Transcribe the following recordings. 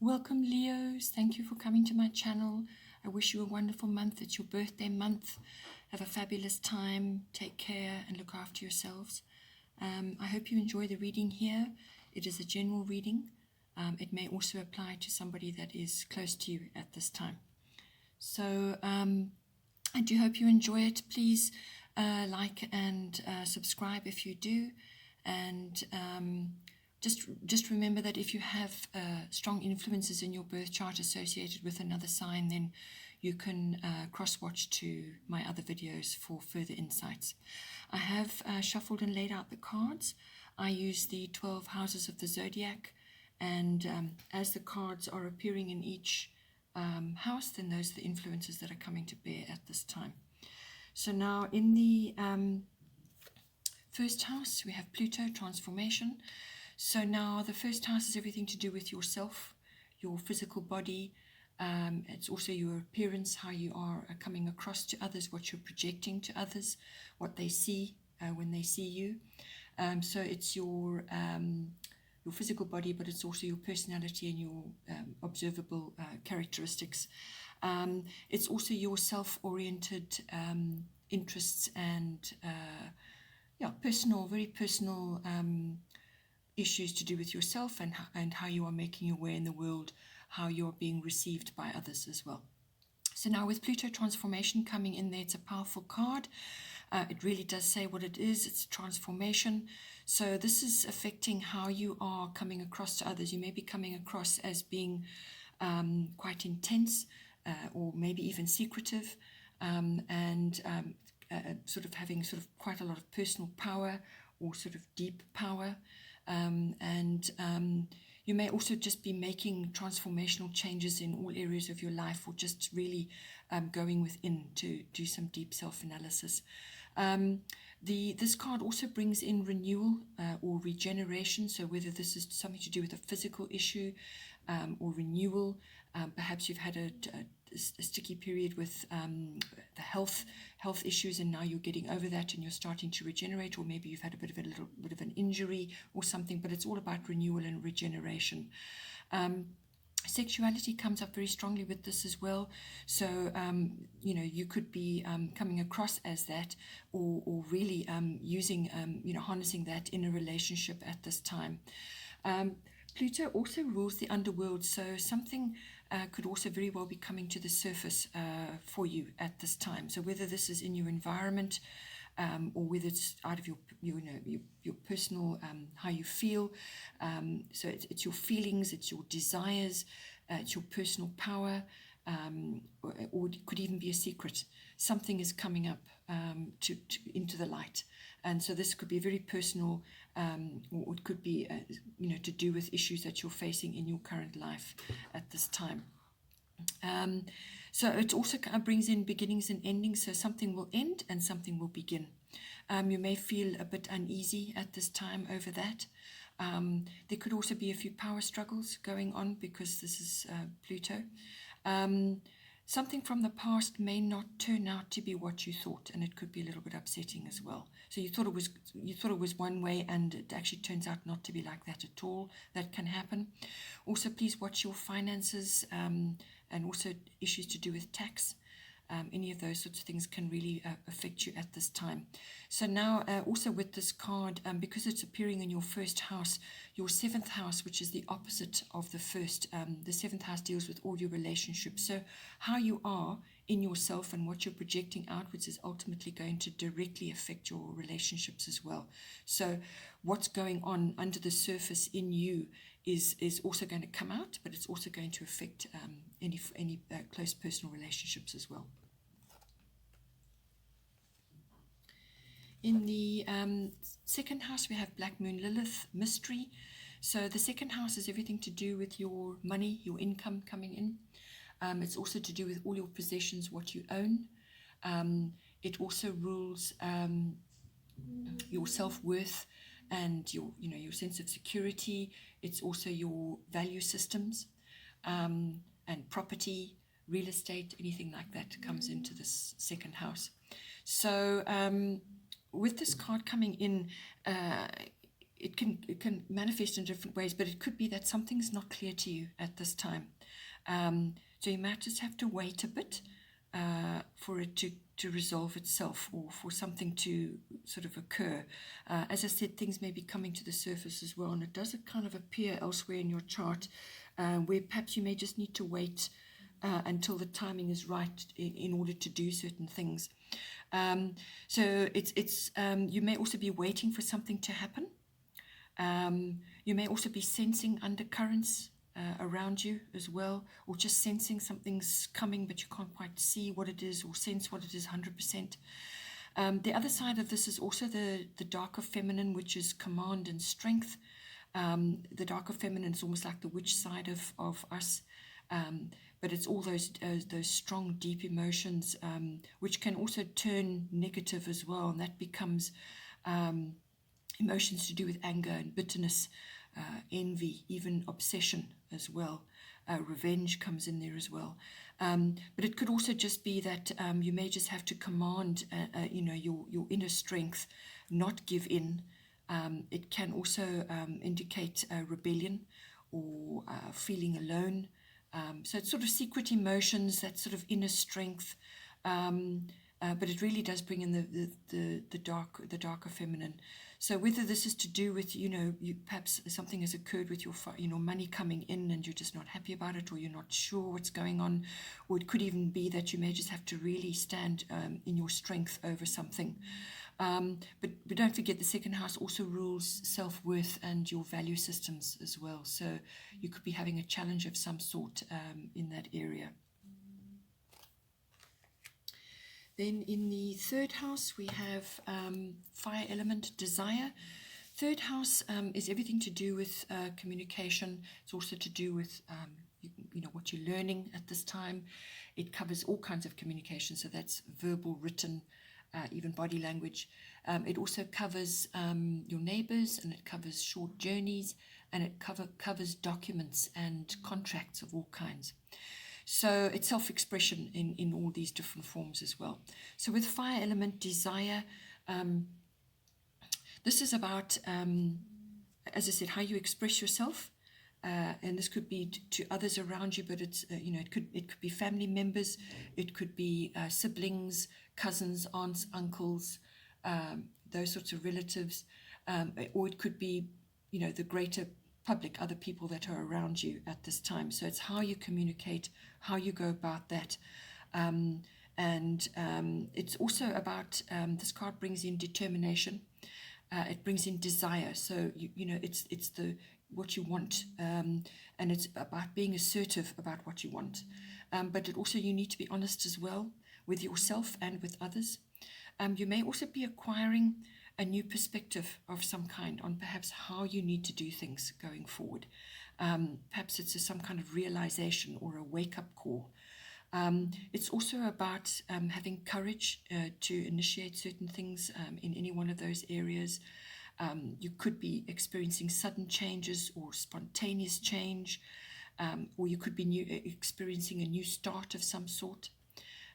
Welcome, Leos. Thank you for coming to my channel. I wish you a wonderful month. It's your birthday month. Have a fabulous time. Take care and look after yourselves. I hope you enjoy the reading here. It is a general reading. It may also apply to somebody that is close to you at this time. So I do hope you enjoy it. Please like and subscribe if you do. And just remember that if you have strong influences in your birth chart associated with another sign, then you can cross-watch to my other videos for further insights. I have shuffled and laid out the cards. I use the 12 houses of the zodiac, and as the cards are appearing in each house, then those are the influences that are coming to bear at this time. So now in the first house, we have Pluto, transformation. So now the first house is everything to do with yourself, your physical body. It's also your appearance, how you are coming across to others, what you're projecting to others, what they see when they see you. So it's your physical body, but it's also your personality and your observable characteristics. It's also your self-oriented interests and very personal issues to do with yourself and how you are making your way in the world, how you're being received by others as well. So now with Pluto transformation coming in there, it's a powerful card. It really does say what it is. It's transformation. So this is affecting how you are coming across to others. You may be coming across as being quite intense or maybe even secretive and sort of having sort of quite a lot of personal power or sort of deep power. You may also just be making transformational changes in all areas of your life, or just really going within to do some deep self-analysis. This card also brings in renewal or regeneration. So whether this is something to do with a physical issue or renewal, perhaps you've had a sticky period with the health issues, and now you're getting over that and you're starting to regenerate, or maybe you've had a little bit of an injury or something, but it's all about renewal and regeneration. Sexuality comes up very strongly with this as well. So, you could be coming across as that, or really using, harnessing that in a relationship at this time. Pluto also rules the underworld, so something could also very well be coming to the surface for you at this time. So whether this is in your environment or whether it's out of your personal, how you feel. So it's your feelings, it's your desires, it's your personal power, or it could even be a secret. Something is coming up into the light. And so this could be very personal, or it could be, to do with issues that you're facing in your current life at this time. So it also kind of brings in beginnings and endings. So something will end and something will begin. You may feel a bit uneasy at this time over that. There could also be a few power struggles going on because this is Pluto. Something from the past may not turn out to be what you thought, and it could be a little bit upsetting as well. So you thought it was one way, and it actually turns out not to be like that at all. That can happen. Also, please watch your finances, and also issues to do with tax. Any of those sorts of things can really affect you at this time. So now also with this card, because it's appearing in your first house, your seventh house, which is the opposite of the first, the seventh house deals with all your relationships. So how you are in yourself and what you're projecting outwards is ultimately going to directly affect your relationships as well. So what's going on under the surface in you is also going to come out, but it's also going to affect any close personal relationships as well. In the second house, we have Black Moon Lilith, mystery. So the second house is everything to do with your money, your income coming in. It's also to do with all your possessions, what you own. It also rules your self-worth and your sense of security. It's also your value systems and property, real estate, anything like that comes into this second house. So with this card coming in, it can manifest in different ways, but it could be that something's not clear to you at this time. So you might just have to wait a bit for it to resolve itself, or for something to sort of occur. As I said, things may be coming to the surface as well, and it does kind of appear elsewhere in your chart, where perhaps you may just need to wait until the timing is right in order to do certain things. So it's you may also be waiting for something to happen. You may also be sensing undercurrents around you as well, or just sensing something's coming but you can't quite see what it is or sense what it is 100%. The other side of this is also the darker feminine, which is command and strength. The darker feminine is almost like the witch side of us, but it's all those strong, deep emotions, which can also turn negative as well, and that becomes emotions to do with anger and bitterness, envy, even obsession as well. Revenge comes in there as well. But it could also just be that you may just have to command, your inner strength, not give in. It can also indicate rebellion or feeling alone. So it's sort of secret emotions, that sort of inner strength. But it really does bring in the darker feminine. So whether this is to do with, perhaps something has occurred with your money coming in and you're just not happy about it, or you're not sure what's going on, or it could even be that you may just have to really stand in your strength over something. But don't forget, the second house also rules self-worth and your value systems as well. So you could be having a challenge of some sort in that area. Then in the third house, we have fire element, desire. Third house is everything to do with communication. It's also to do with what you're learning at this time. It covers all kinds of communication, so that's verbal, written, even body language. It also covers your neighbors, and it covers short journeys, and it covers documents and contracts of all kinds. So it's self-expression in all these different forms as well. So with fire element, desire, this is about, as I said, how you express yourself. And this could be to others around you, but it's it could be family members, it could be siblings, cousins, aunts, uncles, those sorts of relatives, or it could be the greater public, other people that are around you at this time. So it's how you communicate, how you go about that, and it's also about this card brings in determination. It brings in desire. So it's the what you want, and it's about being assertive about what you want. But it also, you need to be honest as well with yourself and with others. You may also be acquiring a new perspective of some kind on perhaps how you need to do things going forward. Perhaps it's some kind of realization or a wake-up call. It's also about having courage to initiate certain things in any one of those areas. You could be experiencing sudden changes or spontaneous change, or you could be experiencing a new start of some sort.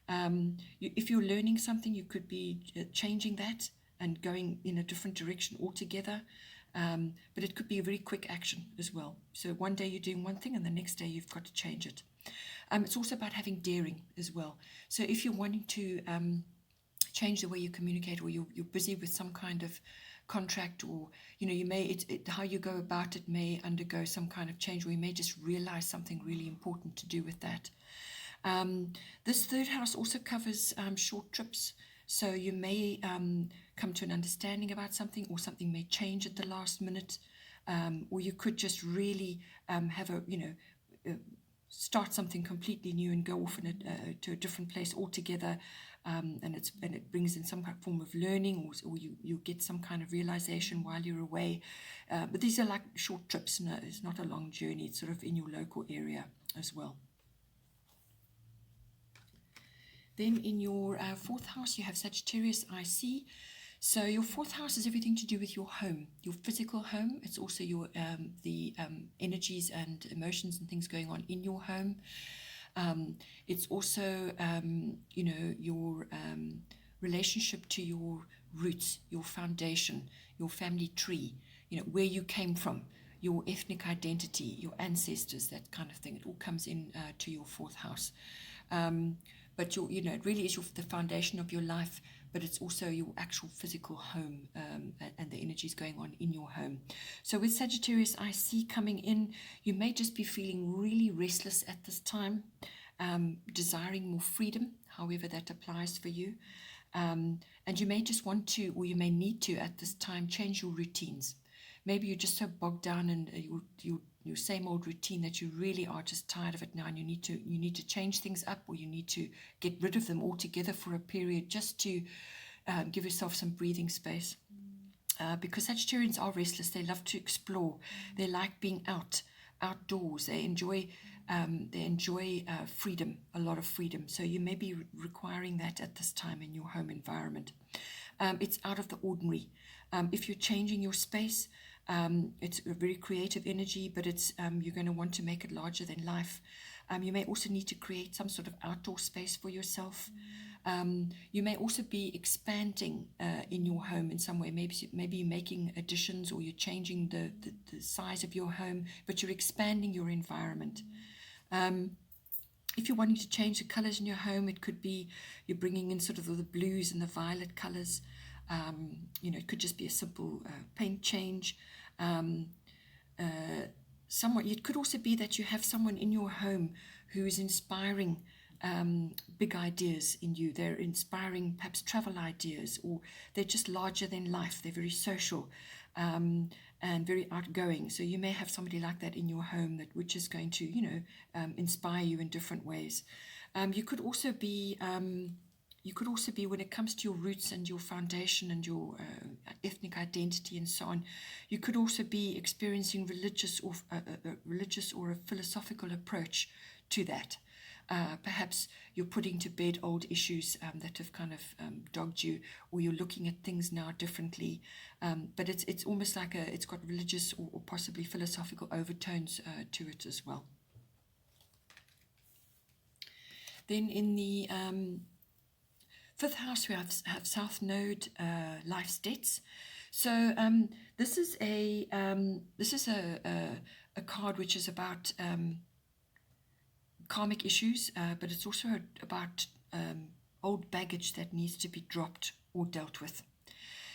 If you're learning something, you could be changing that and going in a different direction altogether. But it could be a very quick action as well. So one day you're doing one thing and the next day you've got to change it. It's also about having daring as well. So if you're wanting to change the way you communicate, or you're busy with some kind of contract, or you may how you go about it may undergo some kind of change, or you may just realize something really important to do with that. This third house also covers short trips. So you may come to an understanding about something, or something may change at the last minute, or you could just really have start something completely new and go off to a different place altogether, and it brings in some kind of form of learning, or you get some kind of realization while you're away. But these are like short trips. No, it's not a long journey. It's sort of in your local area as well. Then in your fourth house, you have Sagittarius IC. So your fourth house is everything to do with your home, your physical home. It's also your the energies and emotions and things going on in your home. It's also your relationship to your roots, your foundation, your family tree, where you came from, your ethnic identity, your ancestors, that kind of thing. It all comes in to your fourth house. But it really is the foundation of your life, but it's also your actual physical home, and the energies going on in your home. So with Sagittarius, I see coming in, you may just be feeling really restless at this time, desiring more freedom, however that applies for you. And you may just want to, or you may need to at this time, change your routines. Maybe you're just so bogged down in your same old routine that you really are just tired of it now, and you need to change things up, or you need to get rid of them altogether for a period, just to give yourself some breathing space. Because Sagittarians are restless. They love to explore. They like being outdoors. They enjoy freedom, a lot of freedom. So you may be requiring that at this time in your home environment. It's out of the ordinary. If you're changing your space, it's a very creative energy, but it's you're going to want to make it larger than life. You may also need to create some sort of outdoor space for yourself. You may also be expanding in your home in some way. Maybe you're making additions, or you're changing the size of your home, but you're expanding your environment. If you're wanting to change the colors in your home, it could be you're bringing in sort of the blues and the violet colors. It could just be a simple paint change. It could also be that you have someone in your home who is inspiring big ideas in you. They're inspiring perhaps travel ideas, or they're just larger than life. They're very social and very outgoing. So you may have somebody like that in your home, which is going to inspire you in different ways. You could also be when it comes to your roots and your foundation and your ethnic identity and so on, you could also be experiencing religious or a philosophical approach to that. Perhaps you're putting to bed old issues that have kind of dogged you, or you're looking at things now differently. But it's almost like it's got religious or possibly philosophical overtones to it as well. Then in the fifth house, we have South Node, life's debts. So this is a card which is about karmic issues, but it's also about old baggage that needs to be dropped or dealt with.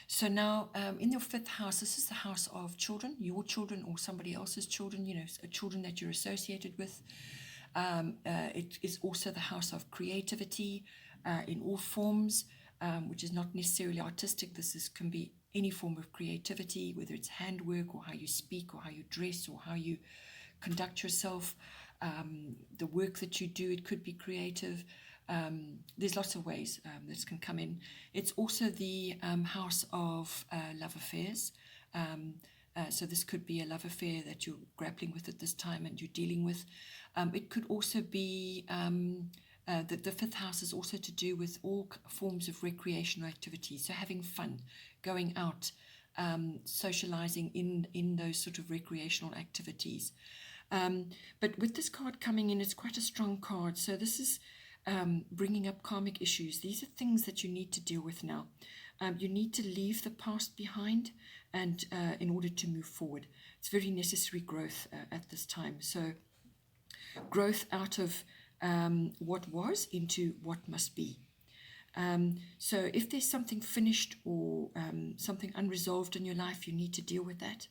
So now in your fifth house, this is the house of children, your children or somebody else's children, children that you're associated with. It is also the house of creativity in all forms, which is not necessarily artistic. Can be any form of creativity, whether it's handwork, or how you speak, or how you dress, or how you conduct yourself. The work that you do, it could be creative. There's lots of ways this can come in. It's also the house of love affairs. So this could be a love affair that you're grappling with at this time and you're dealing with. It could also be the fifth house is also to do with all forms of recreational activities. So having fun, going out, socializing in those sort of recreational activities. But with this card coming in, it's quite a strong card. So this is bringing up karmic issues. These are things that you need to deal with now. You need to leave the past behind, and in order to move forward. It's very necessary growth at this time. So growth out of what was into what must be. So if there's something finished or something unresolved in your life, you need to deal with that.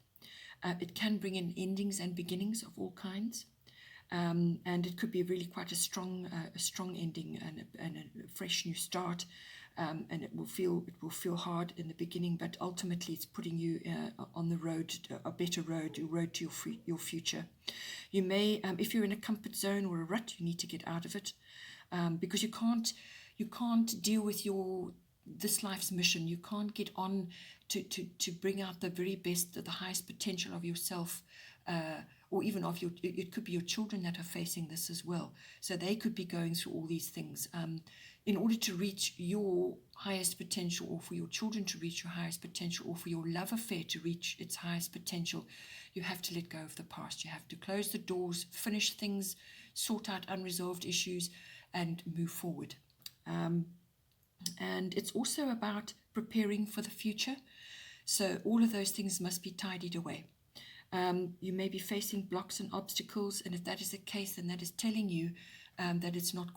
It can bring in endings and beginnings of all kinds. And it could be really quite a strong ending and a fresh new start. And it will feel hard in the beginning, but ultimately it's putting you on the road, a better road, your road to your future. You may, if you're in a comfort zone or a rut, you need to get out of it, because you can't deal with this life's mission. You can't get on to bring out the very best, the highest potential of yourself, or even of it could be your children that are facing this as well. So they could be going through all these things. In order to reach your highest potential, or for your children to reach your highest potential, or for your love affair to reach its highest potential, you have to let go of the past. You have to close the doors, finish things, sort out unresolved issues, and move forward. And it's also about preparing for the future. So all of those things must be tidied away. You may be facing blocks and obstacles, and if that is the case, then that is telling you that it's not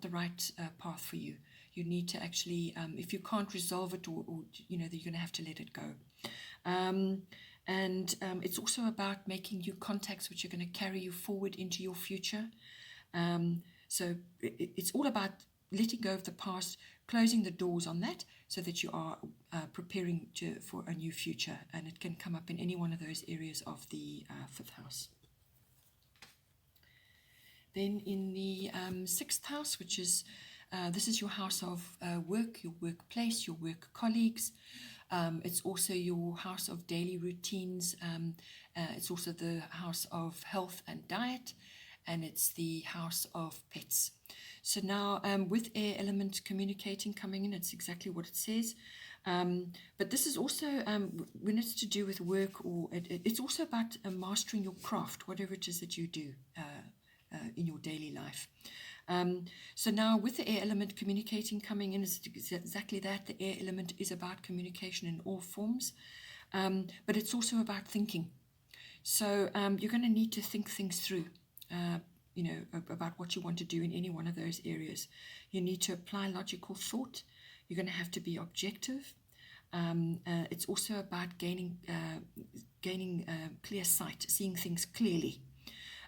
the right path for you. You need to actually, if you can't resolve it, or you're going to have to let it go. And it's also about making new contacts which are going to carry you forward into your future. So it's all about letting go of the past, closing the doors on that, so that you are preparing for a new future. And it can come up in any one of those areas of the 5th house. Then in the 6th house, which is, this is your house of work, your workplace, your work colleagues. It's also your house of daily routines. It's also the house of health and diet, and it's the house of pets. So now with air element communicating coming in, it's exactly what it says. But this is also, when it's to do with work, or it's also about mastering your craft, whatever it is that you do in your daily life. So now with the air element communicating coming in, it's exactly that. The air element is about communication in all forms, but it's also about thinking. So you're going to need to think things through, about what you want to do in any one of those areas. You need to apply logical thought. You're going to have to be objective. It's also about gaining clear sight, seeing things clearly.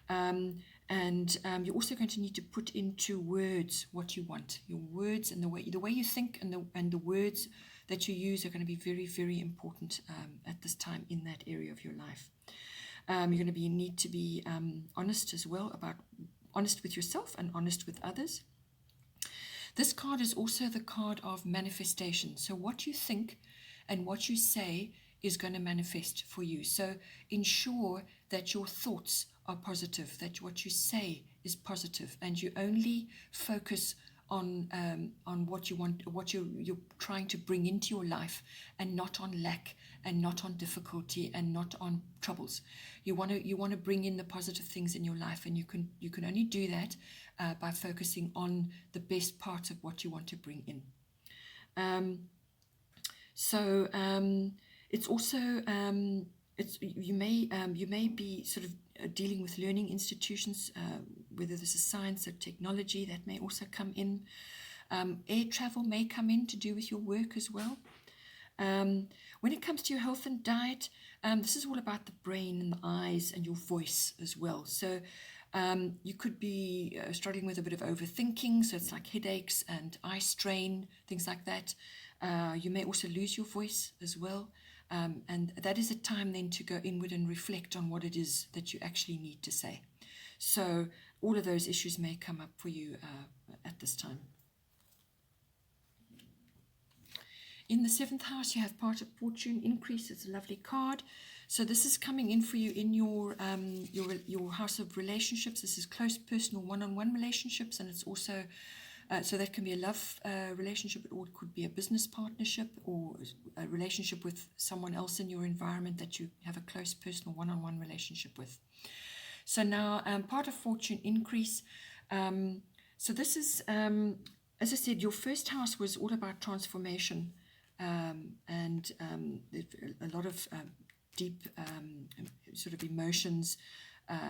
And you're also going to need to put into words what you want. Your words and the way you think, and the words that you use are going to be very, very important at this time in that area of your life. You're going to need to be honest as well, honest with yourself and honest with others. This card is also the card of manifestation. So what you think and what you say is going to manifest for you. So ensure that your thoughts are positive, that what you say is positive, and you only focus on what you want, what you're trying to bring into your life, and not on lack, and not on difficulty, and not on troubles. You want to bring in the positive things in your life, and you can only do that by focusing on the best parts of what you want to bring in. It's also you may be sort of dealing with learning institutions, whether this is science or technology, that may also come in. Air travel may come in to do with your work as well. When it comes to your health and diet, this is all about the brain and the eyes and your voice as well. So you could be struggling with a bit of overthinking, so it's like headaches and eye strain, things like that. You may also lose your voice as well. And that is a time then to go inward and reflect on what it is that you actually need to say. So all of those issues may come up for you at this time. In the 7th house, you have part of fortune increase. It's a lovely card. So this is coming in for you in your house of relationships. This is close personal one-on-one relationships, and it's also so that can be a love relationship, or it could be a business partnership, or a relationship with someone else in your environment that you have a close personal one-on-one relationship with. So now part of fortune increase. So this is, as I said, your first house was all about transformation, and a lot of deep sort of emotions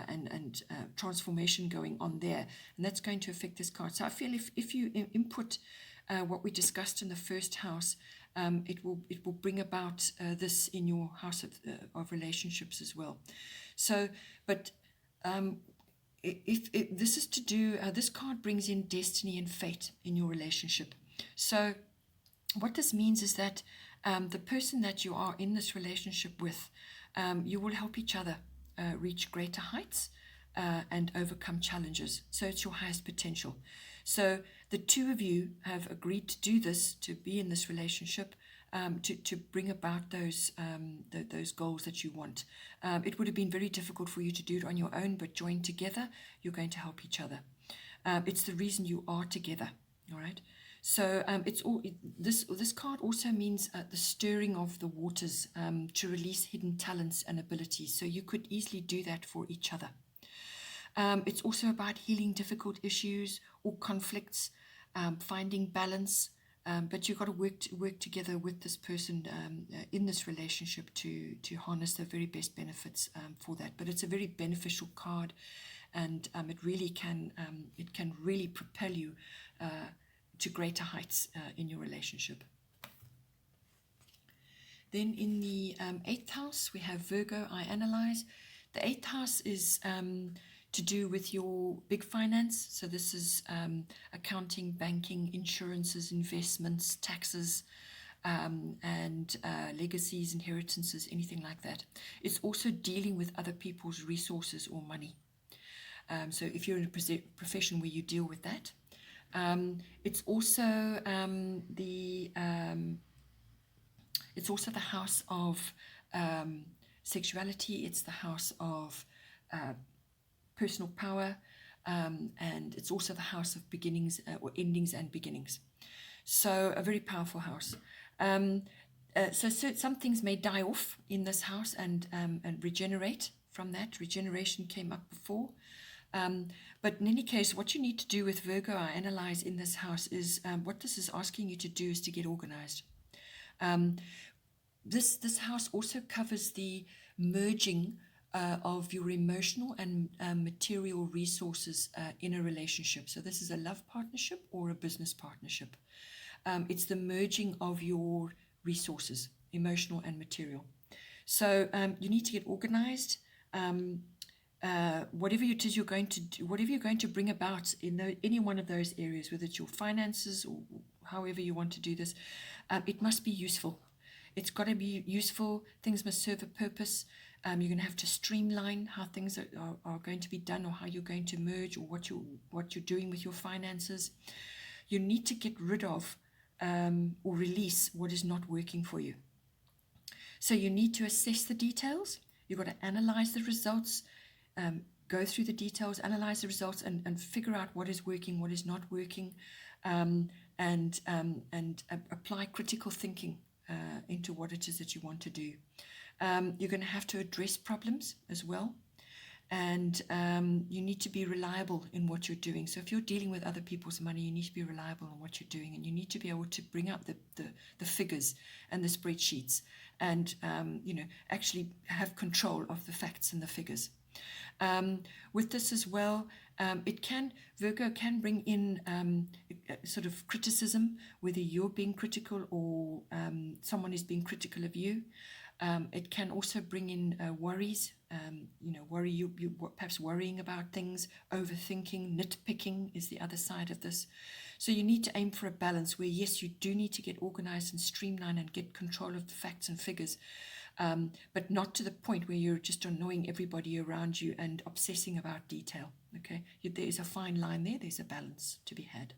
and transformation going on there, and that's going to affect this card. So I feel if you input what we discussed in the first house, it will bring about this in your house of relationships as well. So, but if this is to do, this card brings in destiny and fate in your relationship. So what this means is that the person that you are in this relationship with, you will help each other reach greater heights and overcome challenges. So it's your highest potential. So the two of you have agreed to do this, to be in this relationship, to bring about those goals that you want. It would have been very difficult for you to do it on your own, but joined together, you're going to help each other. It's the reason you are together. All right. So this card also means the stirring of the waters to release hidden talents and abilities. So you could easily do that for each other. It's also about healing difficult issues or conflicts, finding balance, But you've got to work together with this person in this relationship to harness the very best benefits for that. But it's a very beneficial card, and it can really propel you to greater heights in your relationship. Then in the 8th house, we have Virgo, I analyze. The 8th house is to do with your big finance. So this is accounting, banking, insurances, investments, taxes, and legacies, inheritances, anything like that. It's also dealing with other people's resources or money. So if you're in a profession where you deal with that. It's also the house of sexuality. It's the house of personal power, and it's also the house of beginnings or endings and beginnings. So a very powerful house. So some things may die off in this house and regenerate from that. Regeneration came up before. But in any case, what you need to do with Virgo, I analyze in this house, is what this is asking you to do is to get organized. This house also covers the merging of your emotional and material resources in a relationship. So this is a love partnership or a business partnership. It's the merging of your resources, emotional and material. So you need to get organized. Whatever it is you're going to do, whatever you're going to bring about in any one of those areas, whether it's your finances or however you want to do this, it must be useful. It's got to be useful. Things must serve a purpose. You're going to have to streamline how things are going to be done, or how you're going to merge, or what you're doing with your finances. You need to get rid of or release what is not working for you. So you need to assess the details. You've got to analyze the results, go through the details, analyze the results, and figure out what is working, what is not working, and apply critical thinking into what it is that you want to do. You're going to have to address problems as well, and you need to be reliable in what you're doing. So if you're dealing with other people's money, you need to be reliable in what you're doing, and you need to be able to bring up the figures and the spreadsheets, and actually have control of the facts and the figures. With this as well, Virgo can bring in sort of criticism, whether you're being critical or someone is being critical of you. It can also bring in worries, perhaps worrying about things, overthinking, nitpicking is the other side of this. So you need to aim for a balance where, yes, you do need to get organized and streamline and get control of the facts and figures, but not to the point where you're just annoying everybody around you and obsessing about detail. Okay, there is a fine line there. There's a balance to be had.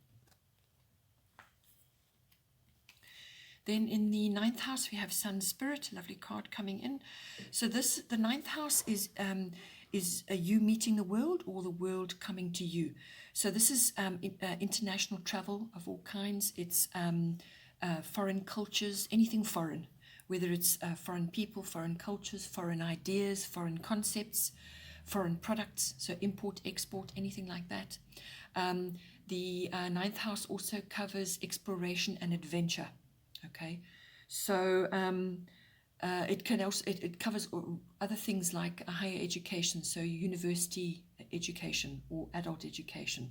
Then in the 9th house, we have Sun Spirit, a lovely card coming in. So the 9th house is you meeting the world, or the world coming to you. So this is international travel of all kinds. It's foreign cultures, anything foreign, whether it's foreign people, foreign cultures, foreign ideas, foreign concepts, foreign products, so import, export, anything like that. The 9th house also covers exploration and adventure. Okay, so it covers other things like higher education, so university education or adult education.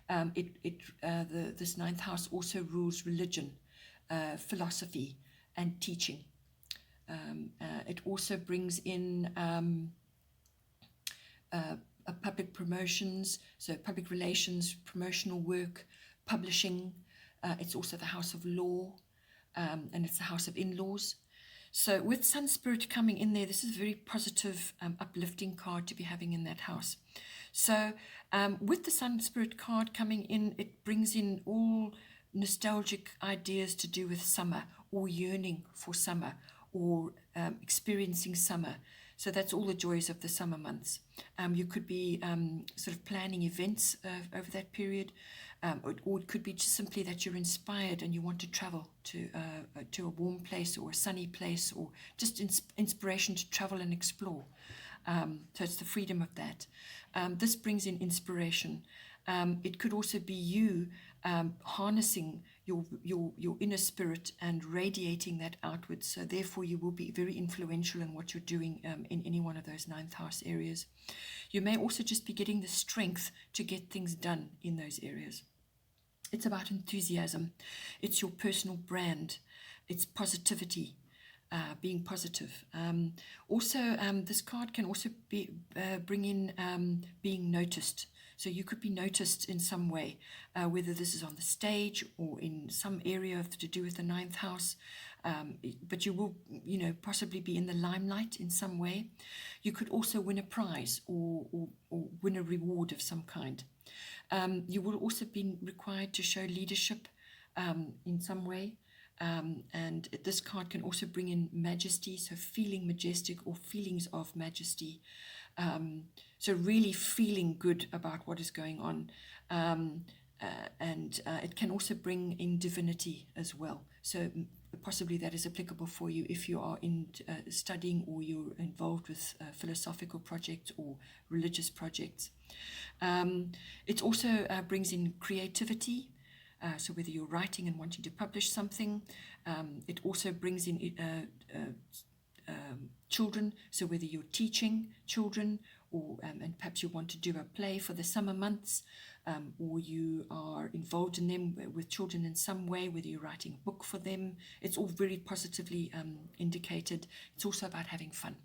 This 9th house also rules religion, philosophy, and teaching. It also brings in public promotions, so public relations, promotional work, publishing. It's also the house of law. And it's the house of in-laws. So with Sun Spirit coming in there, this is a very positive, uplifting card to be having in that house. So with the Sun Spirit card coming in, it brings in all nostalgic ideas to do with summer, or yearning for summer, or experiencing summer. So that's all the joys of the summer months. You could be sort of planning events over that period, or it could be just simply that you're inspired and you want to travel to a warm place or a sunny place, or just inspiration to travel and explore. So it's the freedom of that. This brings in inspiration. It could also be you harnessing your inner spirit and radiating that outwards. So therefore you will be very influential in what you're doing in any one of those ninth house areas. You may also just be getting the strength to get things done in those areas. It's about enthusiasm. It's your personal brand. It's positivity, being positive. Also, this card can also bring in being noticed. So you could be noticed in some way, whether this is on the stage or in some area to do with the ninth house. But you will, possibly be in the limelight in some way. You could also win a prize or win a reward of some kind. You will also be required to show leadership in some way. And this card can also bring in majesty, so feeling majestic or feelings of majesty. So really feeling good about what is going on. And it can also bring in divinity as well. So possibly that is applicable for you if you are in studying or you're involved with philosophical projects or religious projects. It also brings in creativity. So whether you're writing and wanting to publish something, it also brings in children. So whether you're teaching children or and perhaps you want to do a play for the summer months, or you are involved in them with children in some way, whether you're writing a book for them, it's all very positively indicated. It's also about having fun.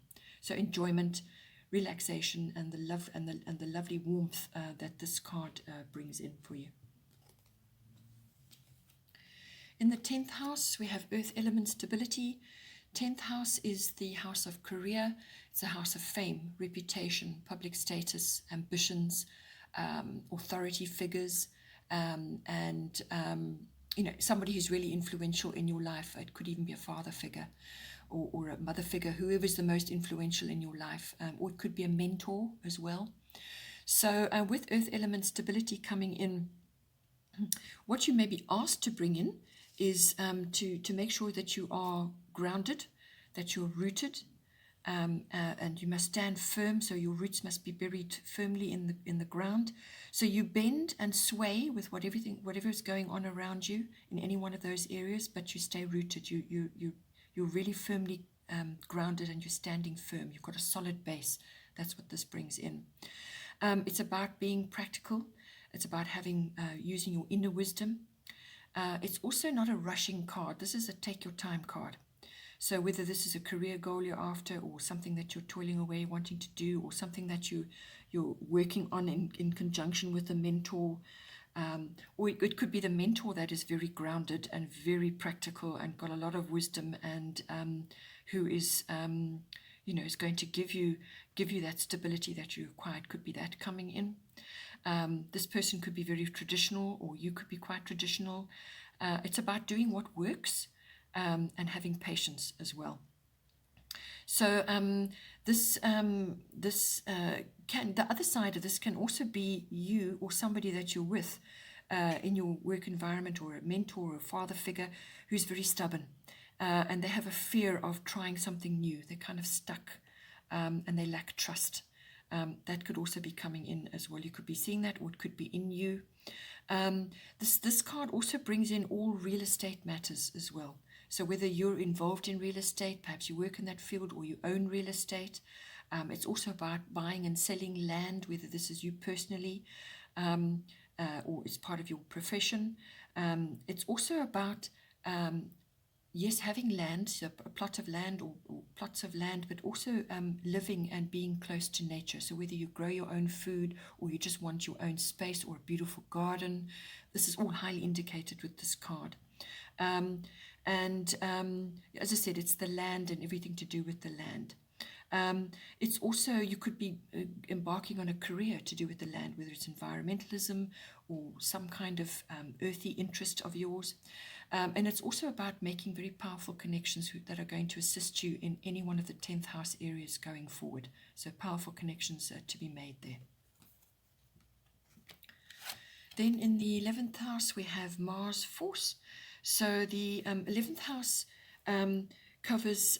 So enjoyment, relaxation, and the love and the lovely warmth that this card brings in for you. In the 10th house, we have earth element stability. 10th house is the house of career. It's a house of fame, reputation, public status, ambitions, authority figures, and somebody who's really influential in your life. It could even be a father figure or a mother figure, whoever's the most influential in your life, or it could be a mentor as well. So with earth element stability coming in, what you may be asked to bring in is to make sure that you are grounded, that you're rooted, and you must stand firm. So your roots must be buried firmly in the ground. So you bend and sway with whatever is going on around you in any one of those areas, but you stay rooted. You're really firmly grounded, and you're standing firm. You've got a solid base. That's what this brings in. It's about being practical. It's about using your inner wisdom. It's also not a rushing card. This is a take your time card. So whether this is a career goal you're after, or something that you're toiling away wanting to do, or something that you're working on in conjunction with a mentor, or it could be the mentor that is very grounded and very practical and got a lot of wisdom, and who is is going to give you that stability that you require. It could be that coming in. This person could be very traditional, or you could be quite traditional. It's about doing what works, and having patience as well. So the other side of this can also be you or somebody that you're with in your work environment, or a mentor or a father figure who's very stubborn, and they have a fear of trying something new. They're kind of stuck, and they lack trust. That could also be coming in as well. You could be seeing that, or it could be in you. This card also brings in all real estate matters as well. So whether you're involved in real estate, perhaps you work in that field, or you own real estate. It's also about buying and selling land, whether this is you personally, or it's part of your profession. It's also about yes, having land, so a plot of land or plots of land, but also living and being close to nature. So whether you grow your own food, or you just want your own space or a beautiful garden, this is all highly indicated with this card. And as I said, it's the land and everything to do with the land. It's also, you could be embarking on a career to do with the land, whether it's environmentalism or some kind of earthy interest of yours. And it's also about making very powerful connections that are going to assist you in any one of the 10th house areas going forward. So powerful connections to be made there. Then in the 11th house, we have Mars force. So the 11th house covers,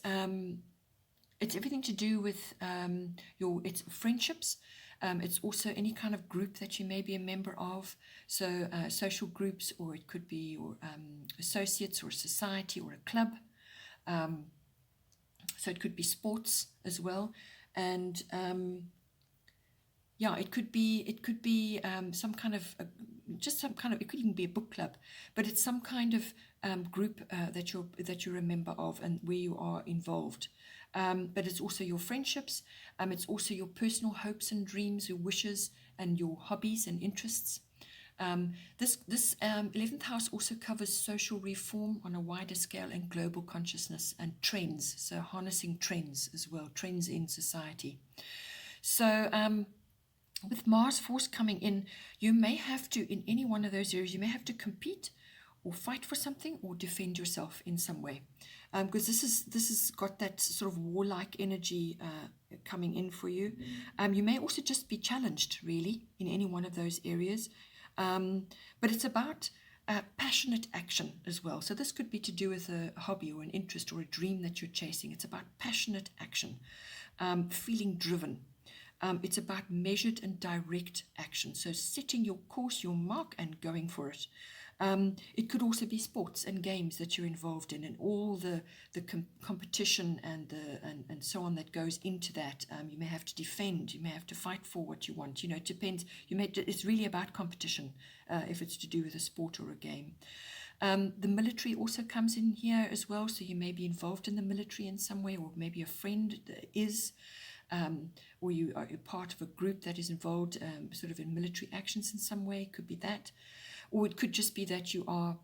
it's everything to do with it's friendships, It's also any kind of group that you may be a member of, so social groups, or it could be your associates or a society or a club. So it could be sports as well, and yeah, it could be some kind of it could even be a book club, but it's some kind of group that you're a member of and where you are involved. But it's also your friendships. It's also your personal hopes and dreams, your wishes, and your hobbies and interests. This 11th house also covers social reform on a wider scale and global consciousness and trends, so harnessing trends as well, trends in society. So with Mars force coming in, you may have to, in any one of those areas, you may have to compete or fight for something or defend yourself in some way, because this has got that sort of warlike energy coming in for you. You may also just be challenged, really, in any one of those areas, but it's about passionate action as well. So this could be to do with a hobby or an interest or a dream that you're chasing. It's about passionate action, feeling driven. It's about measured and direct action. So setting your course, your mark, and going for it. It could also be sports and games that you're involved in, and all the competition and so on that goes into that. You may have to defend. You may have to fight for what you want. It depends. It's really about competition if it's to do with a sport or a game. The military also comes in here as well. So you may be involved in the military in some way, or maybe a friend is. Or you are part of a group that is involved sort of in military actions in some way. It could be that, or it could just be that you are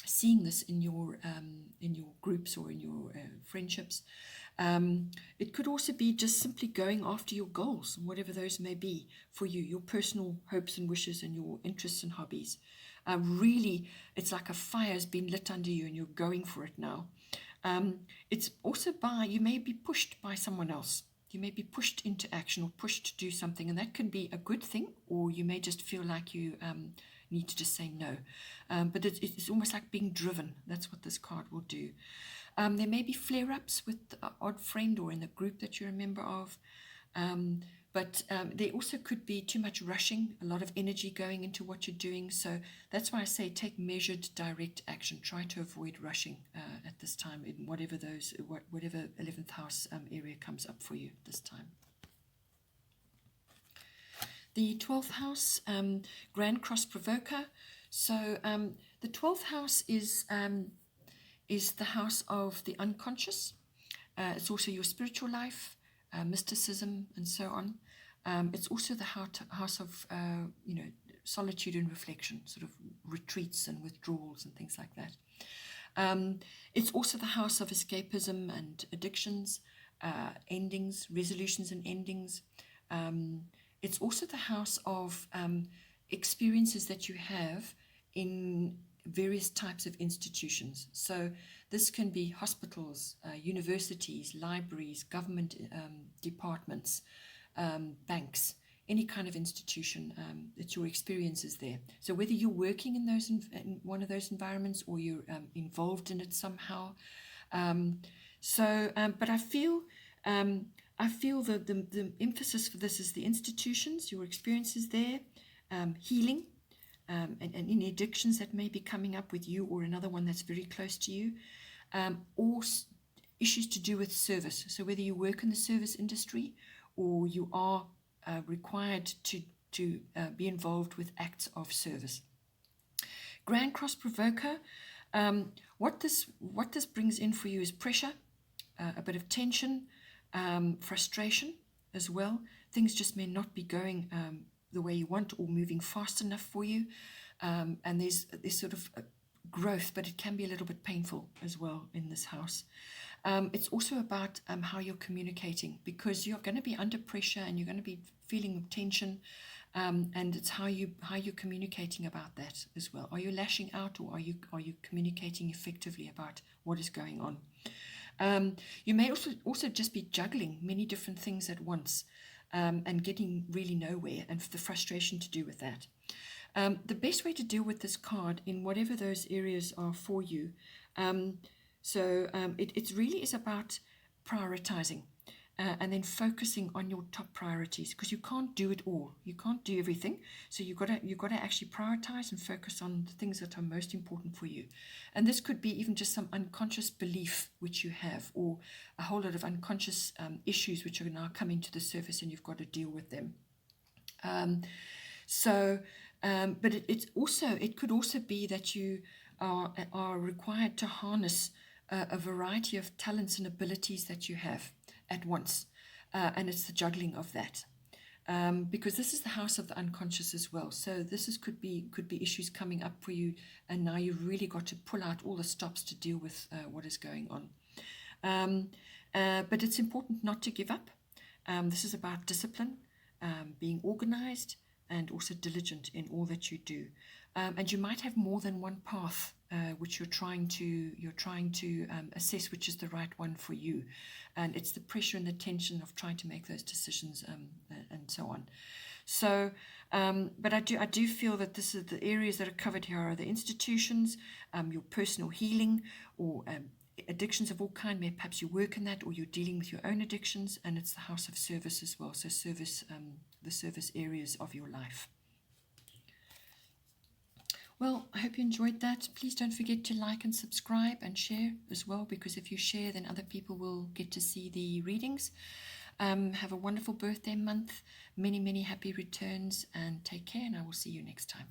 seeing this in your groups or in your friendships. It could also be just simply going after your goals, whatever those may be for you, your personal hopes and wishes and your interests and hobbies. Really, it's like a fire has been lit under you and you're going for it now. It's also you may be pushed by someone else. You may be pushed into action or pushed to do something, and that can be a good thing, or you may just feel like you need to just say no. But it's almost like being driven. That's what this card will do. There may be flare-ups with an odd friend or in the group that you're a member of. But there also could be too much rushing, a lot of energy going into what you're doing. So that's why I say take measured, direct action. Try to avoid rushing at this time in whatever 11th house area comes up for you this time. The 12th house, Grand Cross Provoker. So the 12th house is the house of the unconscious. It's also your spiritual life. Mysticism and so on. It's also the house of solitude and reflection, sort of retreats and withdrawals and things like that. It's also the house of escapism and addictions, endings, resolutions and endings. It's also the house of experiences that you have in various types of institutions. So this can be hospitals, universities, libraries, government departments, banks, any kind of institution that your experience is there. So whether you're working in one of those environments or you're involved in it somehow. But I feel that the emphasis for this is the institutions, your experiences there, healing, and any addictions that may be coming up with you or another one that's very close to you, or issues to do with service. So whether you work in the service industry or you are required to be involved with acts of service. Grand Cross Provoker, what this brings in for you is pressure, a bit of tension, frustration as well. Things just may not be going the way you want or moving fast enough for you, and there's sort of growth, but it can be a little bit painful as well in this house. It's also about how you're communicating, because you're going to be under pressure and you're going to be feeling tension, and it's how you're communicating about that as well. Are you lashing out, or are you communicating effectively about what is going on? You may also just be juggling many different things at once, and getting really nowhere, and the frustration to do with that. The best way to deal with this card in whatever those areas are for you, it really is about prioritizing. and then focusing on your top priorities, because you can't do it all. You can't do everything. So you've got to actually prioritize and focus on the things that are most important for you. And this could be even just some unconscious belief which you have, or a whole lot of unconscious issues which are now coming to the surface, and you've got to deal with them. But it could also be that you are required to harness a variety of talents and abilities that you have at once, and it's the juggling of that. Because this is the house of the unconscious as well. So could be issues coming up for you, and now you've really got to pull out all the stops to deal with what is going on. But it's important not to give up. This is about discipline, being organized, and also diligent in all that you do. And you might have more than one path which you're trying to assess which is the right one for you. And it's the pressure and the tension of trying to make those decisions, and so on. So, but I do feel that this is the areas that are covered here are the institutions, your personal healing, or addictions of all kind. Maybe perhaps you work in that, or you're dealing with your own addictions, and it's the house of service as well. So service, the service areas of your life. Well, I hope you enjoyed that. Please don't forget to like and subscribe and share as well, because if you share, then other people will get to see the readings. Have a wonderful birthday month, many, many happy returns, and take care, and I will see you next time.